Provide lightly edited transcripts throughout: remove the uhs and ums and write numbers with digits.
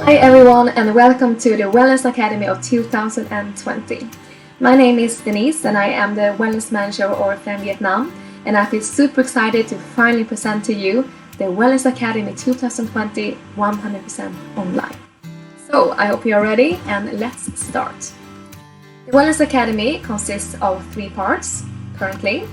Hi everyone and welcome to the Wellness Academy of 2020. My name is Denise and I am the Wellness Manager of Oriflame Vietnam, and I feel super excited to finally present to you the Wellness Academy 2020 100% online. So I hope you are ready and let's start. The Wellness Academy consists of 3 parts currently.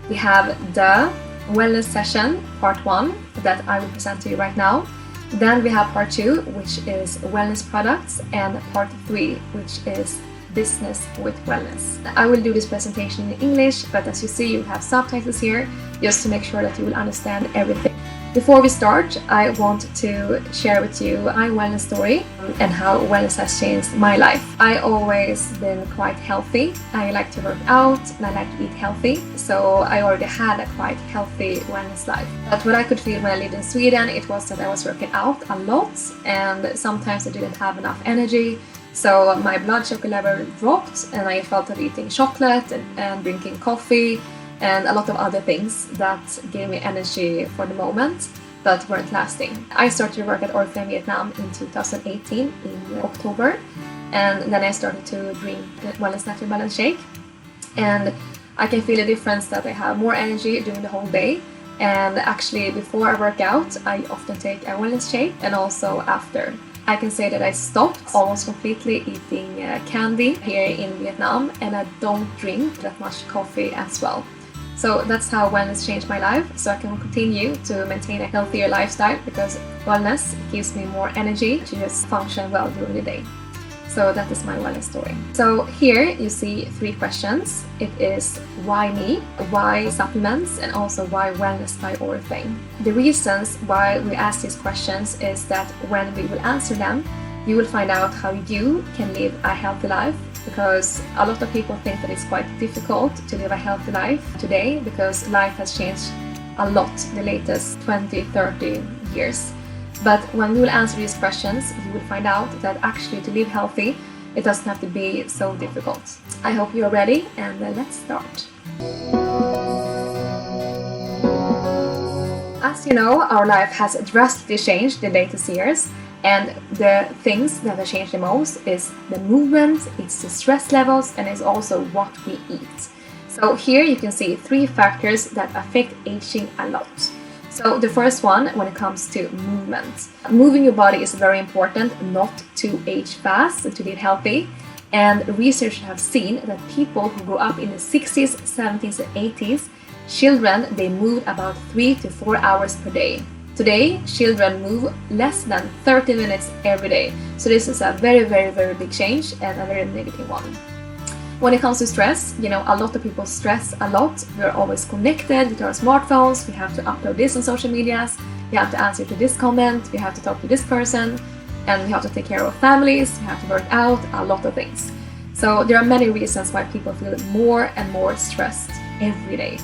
We have the Wellness session, part 1, that I will present to you right now. Then we have part 2, which is wellness products, and part 3, which is business with wellness. I will do this presentation in English, but as you see, you have subtitles here just to make sure that you will understand everything. Before we start, I want to share with you my wellness story and how wellness has changed my life. I always been quite healthy. I like to work out and I like to eat healthy, so I already had a quite healthy wellness life. But what I could feel when I lived in Sweden, it was that I was working out a lot and sometimes I didn't have enough energy. So my blood sugar level dropped and I felt of eating chocolate and drinking coffee and a lot of other things that gave me energy for the moment but weren't lasting. I started to work at Oriflame Vietnam in 2018 in October, and then I started to drink the Wellness Natural Balance Shake, and I can feel a difference that I have more energy during the whole day. And actually before I work out I often take a wellness shake, and also after. I can say that I stopped almost completely eating candy here in Vietnam, and I don't drink that much coffee as well. So that's how wellness changed my life, so I can continue to maintain a healthier lifestyle, because wellness gives me more energy to just function well during the day. So that is my wellness story. So here you see 3 questions. It is why me, why supplements, and also why wellness by Oriflame. The reasons why we ask these questions is that when we will answer them, you will find out how you can live a healthy life, because a lot of people think that it's quite difficult to live a healthy life today because life has changed a lot the latest 20-30 years. But when we will answer these questions, you will find out that actually to live healthy, it doesn't have to be so difficult. I hope you're ready, and let's start. As you know, our life has drastically changed the latest years, and the things that have changed the most is the movement, it's the stress levels, and it's also what we eat. So here you can see 3 factors that affect aging a lot. So the first one, when it comes to movement. Moving your body is very important, not to age fast, to live healthy. And research have seen that people who grew up in the 60s, 70s and 80s, children, they moved about 3 to 4 hours per day. Today, children move less than 30 minutes every day. So this is a very, very, very big change and a very negative one. When it comes to stress, you know, a lot of people stress a lot. We're always connected with our smartphones. We have to upload this on social medias. We have to answer to this comment. We have to talk to this person. And we have to take care of our families. We have to work out, a lot of things. So there are many reasons why people feel more and more stressed every day.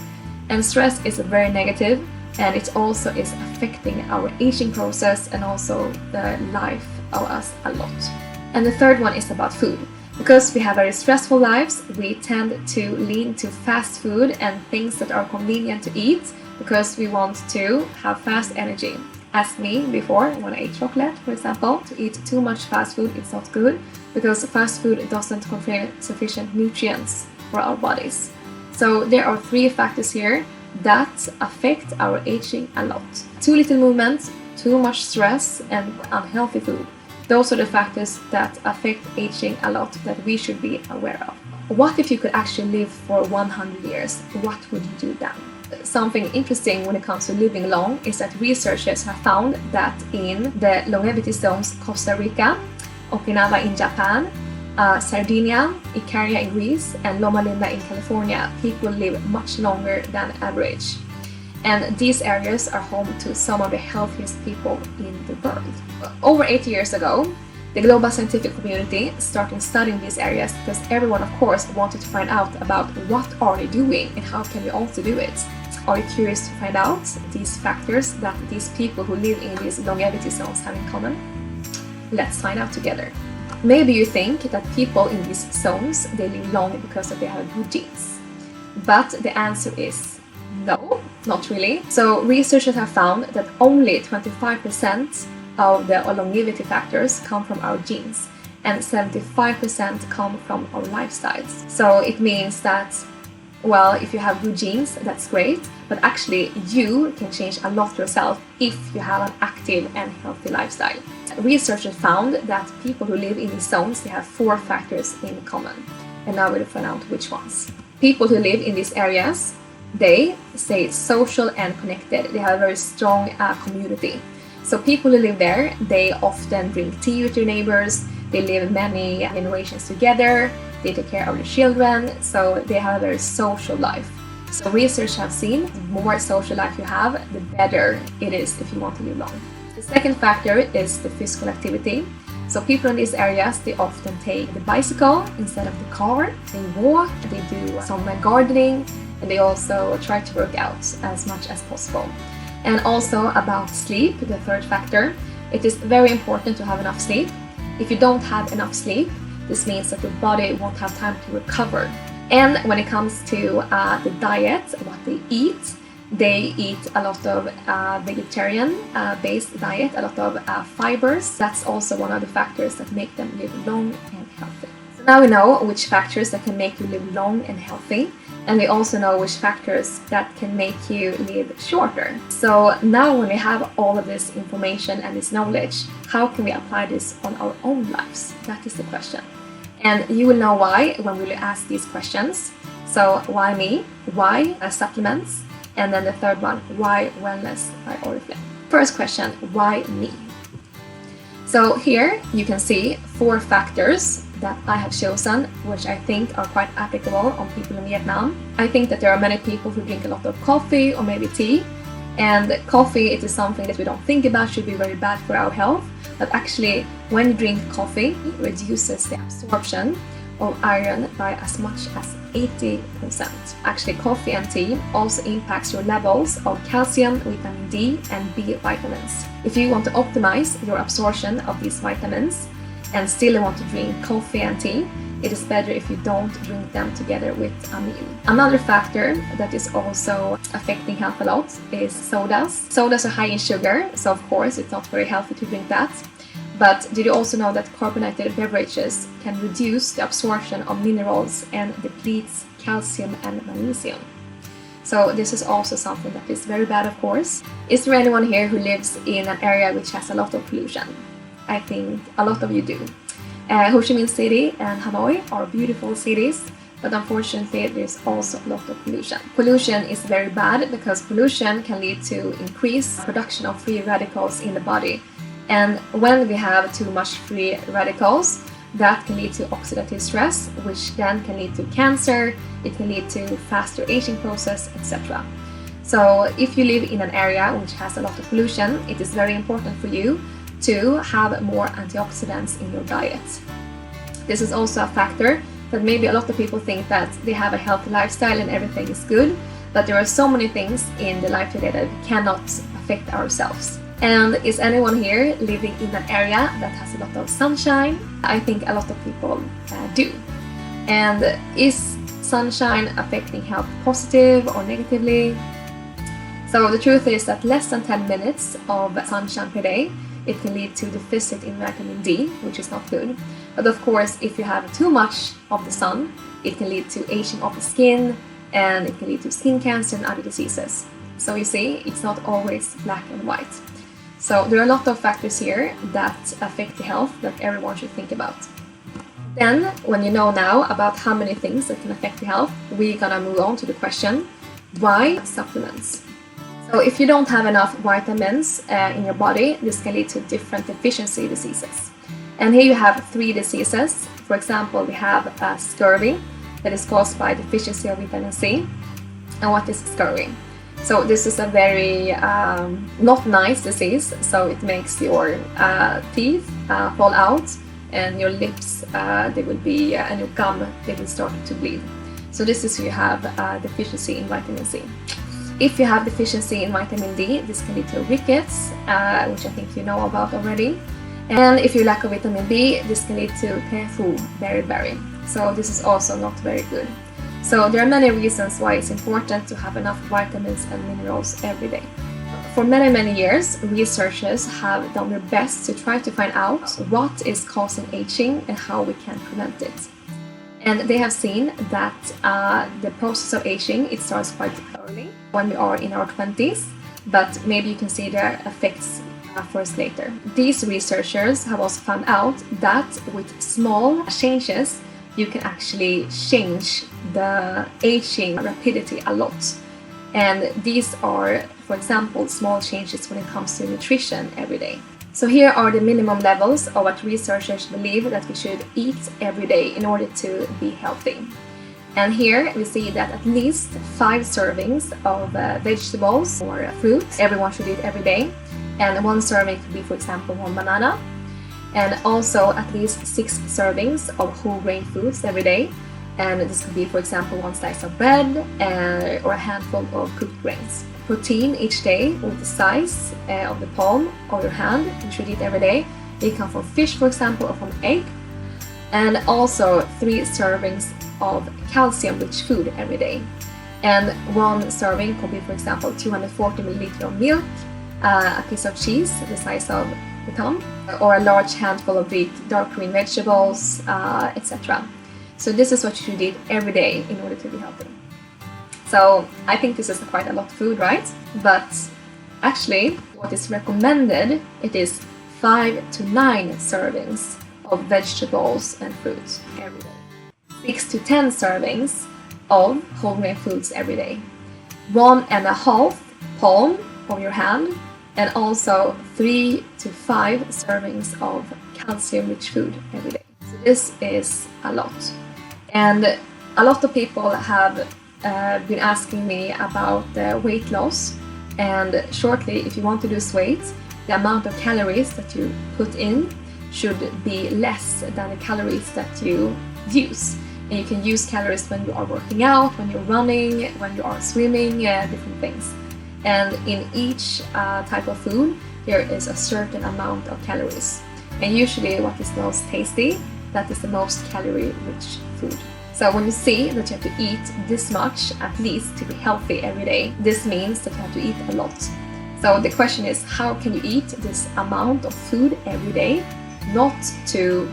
And stress is very negative, and it also is affecting our aging process and also the life of us a lot. And the third one is about food. Because we have very stressful lives, we tend to lean to fast food and things that are convenient to eat because we want to have fast energy. As me before, when I ate chocolate, for example, to eat too much fast food is not good, because fast food doesn't contain sufficient nutrients for our bodies. So there are 3 factors here that affect our aging a lot. Too little movement, too much stress, and unhealthy food. Those are the factors that affect aging a lot that we should be aware of. What if you could actually live for 100 years? What would you do then? Something interesting when it comes to living long is that researchers have found that in the longevity zones Costa Rica, Okinawa in Japan, Sardinia, Ikaria in Greece, and Loma Linda in California, people live much longer than average. And these areas are home to some of the healthiest people in the world. Over 80 years ago, the global scientific community started studying these areas because everyone, of course, wanted to find out about what are they doing and how can we also do it. Are you curious to find out these factors that these people who live in these longevity zones have in common? Let's find out together. Maybe you think that people in these zones, they live long because they have good genes. But the answer is no, not really. So researchers have found that only 25% of the longevity factors come from our genes, and 75% come from our lifestyles. So it means that, well, if you have good genes, that's great, but actually you can change a lot yourself if you have an active and healthy lifestyle. Researchers found that people who live in these zones, they have 4 factors in common. And now we'll find out which ones. People who live in these areas, they stay social and connected. They have a very strong community. So people who live there, they often drink tea with their neighbors, they live many generations together, they take care of their children, so they have a very social life. So research have seen the more social life you have, the better it is if you want to live long. The second factor is the physical activity. So people in these areas, they often take the bicycle instead of the car, they walk, they do some gardening, and they also try to work out as much as possible. And also about sleep, the third factor, it is very important to have enough sleep. If you don't have enough sleep, this means that your body won't have time to recover. And when it comes to the diet, what they eat a lot of vegetarian-based diet, a lot of fibers. That's also one of the factors that make them live long and healthy. So now we know which factors that can make you live long and healthy, and we also know which factors that can make you live shorter. So now when we have all of this information and this knowledge, how can we apply this on our own lives? That is the question. And you will know why when we ask these questions. So why me? Why supplements? And then the third one, why wellness by Oriflame. First question, why me? So here you can see 4 factors that I have chosen, which I think are quite applicable on people in Vietnam. I think that there are many people who drink a lot of coffee or maybe tea. And coffee, it is something that we don't think about should be very bad for our health. But actually, when you drink coffee, it reduces the absorption of iron by as much as 80%. Actually, coffee and tea also impacts your levels of calcium, vitamin D, and B vitamins. If you want to optimize your absorption of these vitamins and still want to drink coffee and tea, it is better if you don't drink them together with a meal. Another factor that is also affecting health a lot is sodas. Sodas are high in sugar, so of course it's not very healthy to drink that. But did you also know that carbonated beverages can reduce the absorption of minerals and depletes calcium and magnesium? So this is also something that is very bad, of course. Is there anyone here who lives in an area which has a lot of pollution? I think a lot of you do. Ho Chi Minh City and Hanoi are beautiful cities, but unfortunately there's also a lot of pollution. Pollution is very bad because pollution can lead to increased production of free radicals in the body. And when we have too much free radicals, that can lead to oxidative stress, which then can lead to cancer, it can lead to faster aging process, etc. So if you live in an area which has a lot of pollution, it is very important for you to have more antioxidants in your diet. This is also a factor that maybe a lot of people think that they have a healthy lifestyle and everything is good, but there are so many things in the life today that we cannot affect ourselves. And is anyone here living in an area that has a lot of sunshine? I think a lot of people do. And is sunshine affecting health positive or negatively? So the truth is that less than 10 minutes of sunshine per day, it can lead to deficit in vitamin D, which is not good. But of course, if you have too much of the sun, it can lead to aging of the skin, and it can lead to skin cancer and other diseases. So you see, it's not always black and white. So there are a lot of factors here that affect the health that everyone should think about. Then, when you know now about how many things that can affect the health, we're gonna move on to the question, why supplements? So if you don't have enough vitamins in your body, this can lead to different deficiency diseases. And here you have 3 diseases. For example, we have scurvy, that is caused by deficiency of vitamin C. And what is scurvy? So this is a very not nice disease, so it makes your teeth fall out, and your lips, they will be, and your gum, they will start to bleed. So this is you have deficiency in vitamin C. If you have deficiency in vitamin D, this can lead to rickets, which I think you know about already. And if you lack of vitamin B, this can lead to tefu, beriberi. So this is also not very good. So there are many reasons why it's important to have enough vitamins and minerals every day. for many years, researchers have done their best to try to find out what is causing aging and how we can prevent it. And they have seen that the process of aging, it starts quite early when we are in our 20s, but maybe you can see their effects first later. These researchers have also found out that with small changes, you can actually change the aging rapidity a lot. And these are, for example, small changes when it comes to nutrition every day. So here are the minimum levels of what researchers believe that we should eat every day in order to be healthy. And here we see that at least 5 servings of vegetables or fruits everyone should eat every day. And 1 serving could be, for example, 1 banana. And also at least 6 servings of whole grain foods every day. And this could be, for example, 1 slice of bread or a handful of cooked grains. Protein each day with the size of the palm of your hand you should eat every day. They come from fish, for example, or from egg. And also 3 servings of calcium-rich food every day. And 1 serving could be, for example, 240 milliliters of milk, a piece of cheese the size of the thumb, or a large handful of big dark green vegetables, etc. So this is what you should eat every day in order to be healthy. So I think this is quite a lot of food, right? But actually, what is recommended, it is 5 to 9 servings of vegetables and fruits every day. 6 to 10 servings of whole grain foods every day. 1.5 palm of your hand, and also 3 to 5 servings of calcium-rich food every day. So this is a lot. And a lot of people have been asking me about weight loss, and shortly, if you want to lose weight, the amount of calories that you put in should be less than the calories that you use. And you can use calories when you are working out, when you're running, when you are swimming, different things. And in each type of food, there is a certain amount of calories. And usually what is most tasty, that is the most calorie-rich food. So when you see that you have to eat this much, at least, to be healthy every day, this means that you have to eat a lot. So the question is, how can you eat this amount of food every day, not to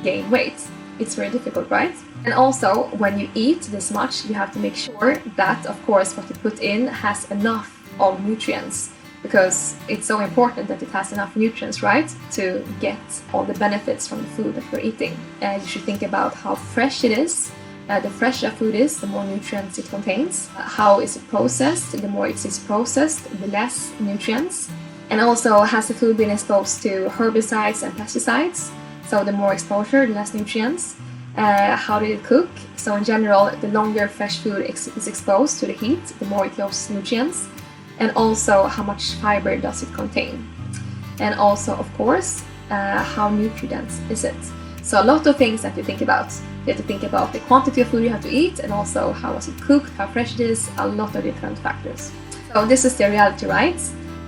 gain weight? It's very difficult, right? And also, when you eat this much, you have to make sure that, of course, what you put in has enough of nutrients, because it's so important that it has enough nutrients, right, to get all the benefits from the food that we're eating. You should think about how fresh it is. The fresher food is, the more nutrients it contains. How is it processed? The more it is processed, the less nutrients. And also, has the food been exposed to herbicides and pesticides? So the more exposure, the less nutrients. How did it cook? So in general, the longer fresh food is exposed to the heat, the more it loses nutrients. And also, how much fiber does it contain? And also, of course, how nutrient-dense is it? So a lot of things that you think about. You have to think about the quantity of food you have to eat, and also how was it cooked, how fresh it is, a lot of different factors. So this is the reality, right?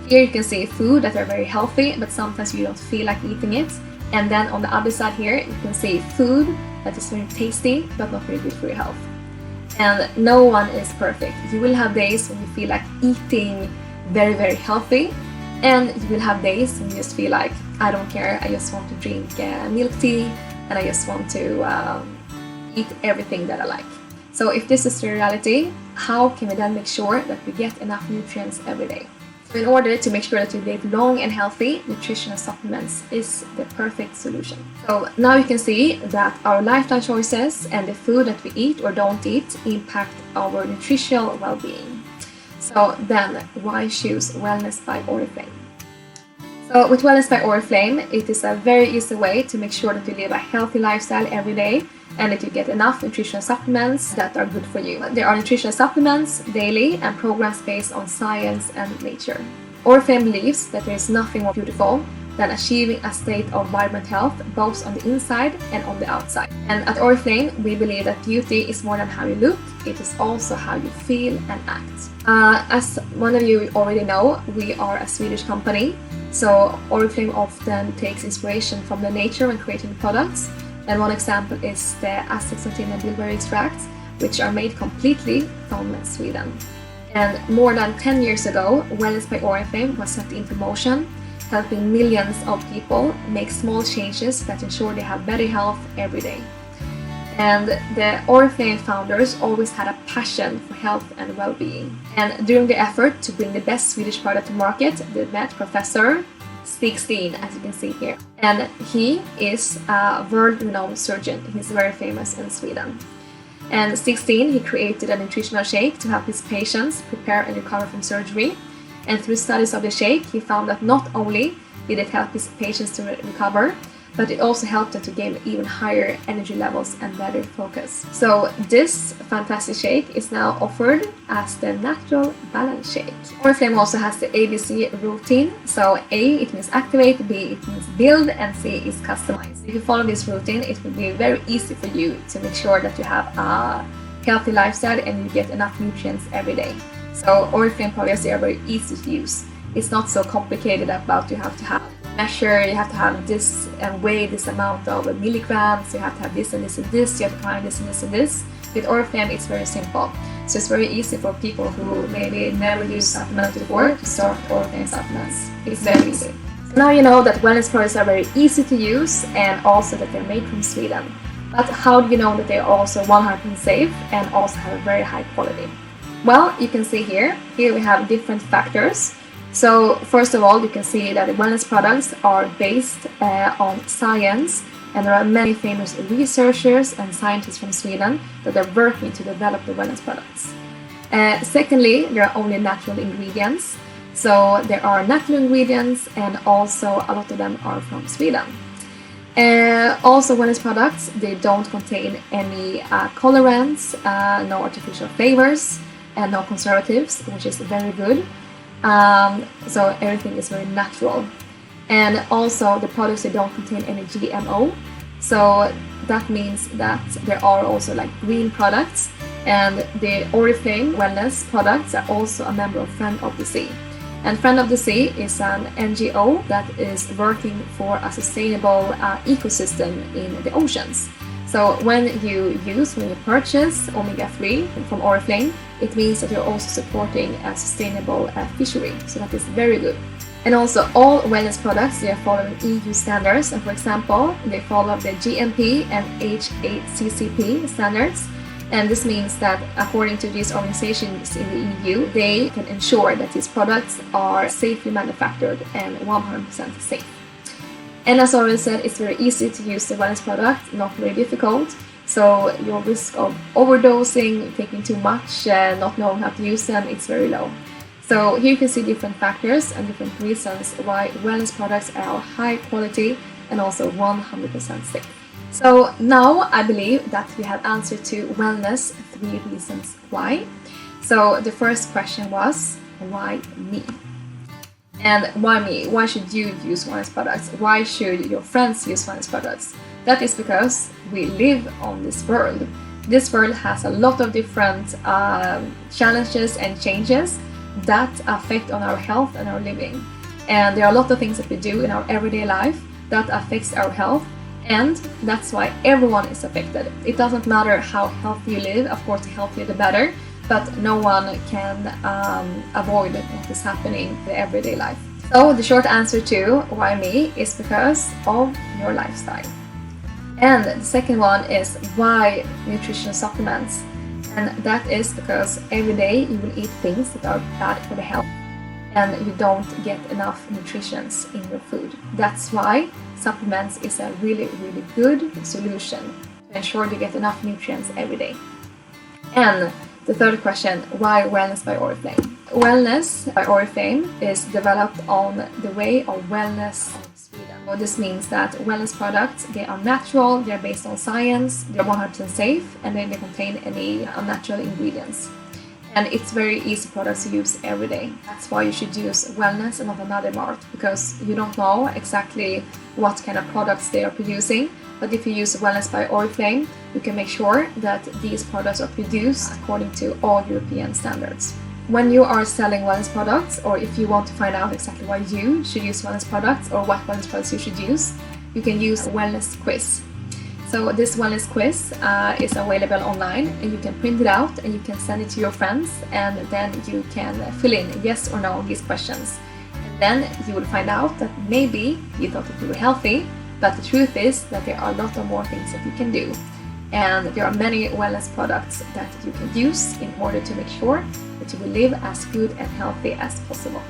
Here you can see food that are very healthy, but sometimes you don't feel like eating it. And then on the other side here, you can see food that is very tasty, but not very good for your health. And no one is perfect. You will have days when you feel like eating very healthy, and you will have days when you just feel like, I don't care, I just want to drink milk tea, and I just want to eat everything that I like. So if this is the reality, how can we then make sure that we get enough nutrients every day? So in order to make sure that you live long and healthy, nutritional supplements is the perfect solution. So now you can see that our lifestyle choices and the food that we eat or don't eat impact our nutritional well-being. So then, why choose Wellness by Oriflame? So with Wellness by Oriflame, it is a very easy way to make sure that you live a healthy lifestyle every day and that you get enough nutritional supplements that are good for you. There are nutritional supplements daily and programs based on science and nature. Oriflame believes that there is nothing more beautiful than achieving a state of vibrant health both on the inside and on the outside. And at Oriflame, we believe that beauty is more than how you look, it is also how you feel and act. As one of you already know, we are a Swedish company, so Oriflame often takes inspiration from the nature when creating products. And one example is the astaxanthin and bilberry extracts, which are made completely from Sweden. And more than 10 years ago, Wellness by Oriflame was set into motion, helping millions of people make small changes that ensure they have better health every day. And the Oriflame founders always had a passion for health and well-being. And during the effort to bring the best Swedish product to market, they met Professor Stig, as you can see here. And he is a world-renowned surgeon. He's very famous in Sweden. And Stig, he created a nutritional shake to help his patients prepare and recover from surgery. And through studies of the shake, he found that not only did it help his patients to recover, but it also helped them to gain even higher energy levels and better focus. So this fantastic shake is now offered as the natural balance shake. Oriflame also has the ABC routine. So A, it means activate, B, it means build, and C is customize. If you follow this routine, it will be very easy for you to make sure that you have a healthy lifestyle and you get enough nutrients every day. So Oriflame products are very easy to use. It's not so complicated about you have to have measure, you have to have this and weigh this amount of milligrams, you have to have this and this and this, you have to find this and this and this. With Oriflame, it's very simple. So it's very easy for people who maybe never use supplements before to start Oriflame supplements. It's very easy. So now you know that wellness products are very easy to use and also that they're made from Sweden. But how do you know that they're also 100% safe and also have a very high quality? Well, you can see here we have different factors. So first of all, you can see that the wellness products are based on science, and there are many famous researchers and scientists from Sweden that are working to develop the wellness products. Secondly, there are only natural ingredients. So there are natural ingredients and also a lot of them are from Sweden. Also wellness products, they don't contain any colorants, no artificial flavors, and no conservatives, which is very good. So everything is very natural. And also the products, they don't contain any GMO. So that means that there are also like green products, and the Oriflame wellness products are also a member of Friend of the Sea. And Friend of the Sea is an NGO that is working for a sustainable ecosystem in the oceans. So when you purchase omega-3 from Oriflame, it means that you're also supporting a sustainable fishery. So that is very good. And also all wellness products, they are following EU standards. And for example, they follow the GMP and HACCP standards. And this means that according to these organizations in the EU, they can ensure that these products are safely manufactured and 100% safe. And as I already said, it's very easy to use the wellness product, not very difficult. So your risk of overdosing, taking too much, not knowing how to use them, it's very low. So here you can see different factors and different reasons why wellness products are high quality and also 100% safe. So now I believe that we have answered to wellness 3 reasons why. So the first question was, why me? And why me? Why should you use wellness products? Why should your friends use wellness products? That is because we live on this world. This world has a lot of different challenges and changes that affect on our health and our living. And there are a lot of things that we do in our everyday life that affects our health, and that's why everyone is affected. It doesn't matter how healthy you live, of course the healthier the better, but no one can avoid what is happening in the everyday life. So the short answer to why me is because of your lifestyle. And the second one is why nutritional supplements. And that is because every day you will eat things that are bad for the health and you don't get enough nutrition in your food. That's why supplements is a really, really good solution to ensure you get enough nutrients every day. And the third question, why Wellness by Oriflame? Wellness by Oriflame is developed on the way of wellness in Sweden. So this means that wellness products, they are natural, they are based on science, they're 100% safe, and they don't contain any unnatural ingredients. And it's very easy products to use every day. That's why you should use wellness and not another mart, because you don't know exactly what kind of products they are producing. But if you use Wellness by Oriflame, you can make sure that these products are produced according to all European standards. When you are selling wellness products, or if you want to find out exactly why you should use wellness products or what wellness products you should use, you can use a wellness quiz. So this wellness quiz is available online, and you can print it out and you can send it to your friends, and then you can fill in yes or no on these questions. And then you will find out that maybe you thought that you were healthy, but the truth is that there are a lot of more things that you can do. And there are many wellness products that you can use in order to make sure that you will live as good and healthy as possible.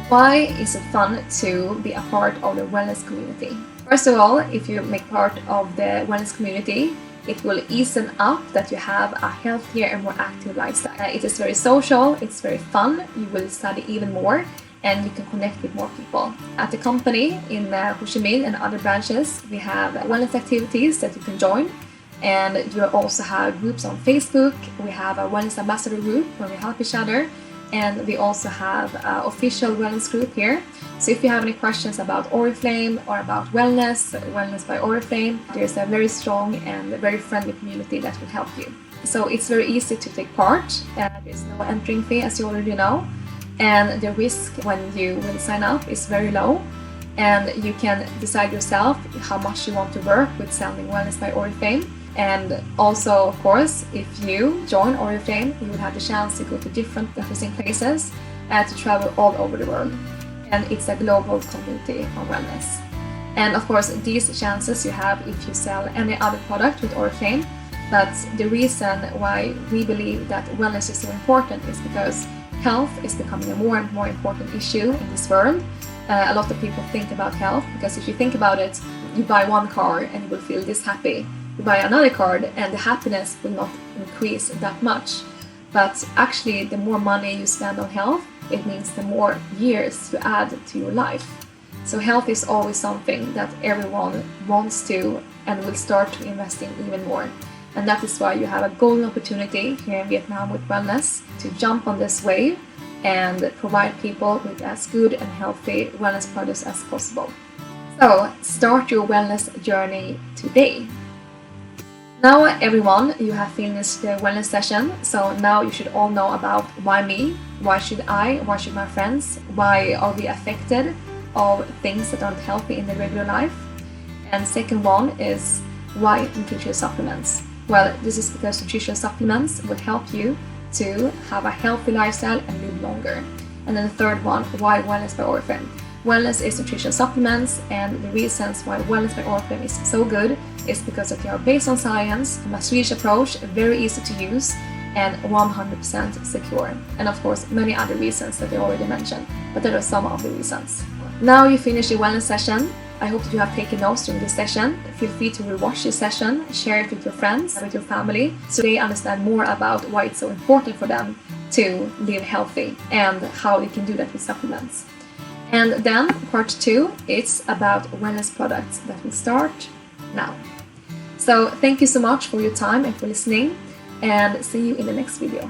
Why is it fun to be a part of the wellness community? First of all, if you make part of the wellness community, it will ease up that you have a healthier and more active lifestyle. It is very social, it's very fun, you will study even more, and you can connect with more people. At the company in Ho Chi Minh and other branches, we have wellness activities that you can join. And you also have groups on Facebook. We have a wellness ambassador group where we help each other. And we also have an official wellness group here. So if you have any questions about Oriflame or about wellness by Oriflame, there's a very strong and very friendly community that will help you. So it's very easy to take part. There's no entering fee, as you already know. And the risk when you will sign up is very low. And you can decide yourself how much you want to work with selling Wellness by Oriflame. And also, of course, if you join Oriflame, you will have the chance to go to different interesting places and to travel all over the world. And it's a global community on wellness. And of course, these chances you have if you sell any other product with Oriflame. But the reason why we believe that wellness is so important is because health is becoming a more and more important issue in this world. A lot of people think about health because if you think about it, you buy one car and you will feel this happy. You buy another card and the happiness will not increase that much. But actually, the more money you spend on health, it means the more years you add to your life. So health is always something that everyone wants to and will start to invest in even more. And that is why you have a golden opportunity here in Vietnam with wellness to jump on this wave and provide people with as good and healthy wellness products as possible. So start your wellness journey today. Now everyone, you have finished the wellness session, so now you should all know about why me, why should I, why should my friends, why are we affected of things that aren't healthy in the regular life. And second one is why nutritional supplements. Well, this is because nutritional supplements will help you to have a healthy lifestyle and live longer. And then the third one, why Wellness by Oriflame. Wellness is nutrition supplements, and the reasons why Wellness by Oriflame is so good is because they are based on science, a Swedish approach, very easy to use, and 100% secure. And of course, many other reasons that I already mentioned, but there are some of the reasons. Now you finish your wellness session. I hope that you have taken notes during this session. Feel free to rewatch this session, share it with your friends, with your family, so they understand more about why it's so important for them to live healthy and how they can do that with supplements. And then part 2, it's about wellness products that will start now. So thank you so much for your time and for listening, and see you in the next video.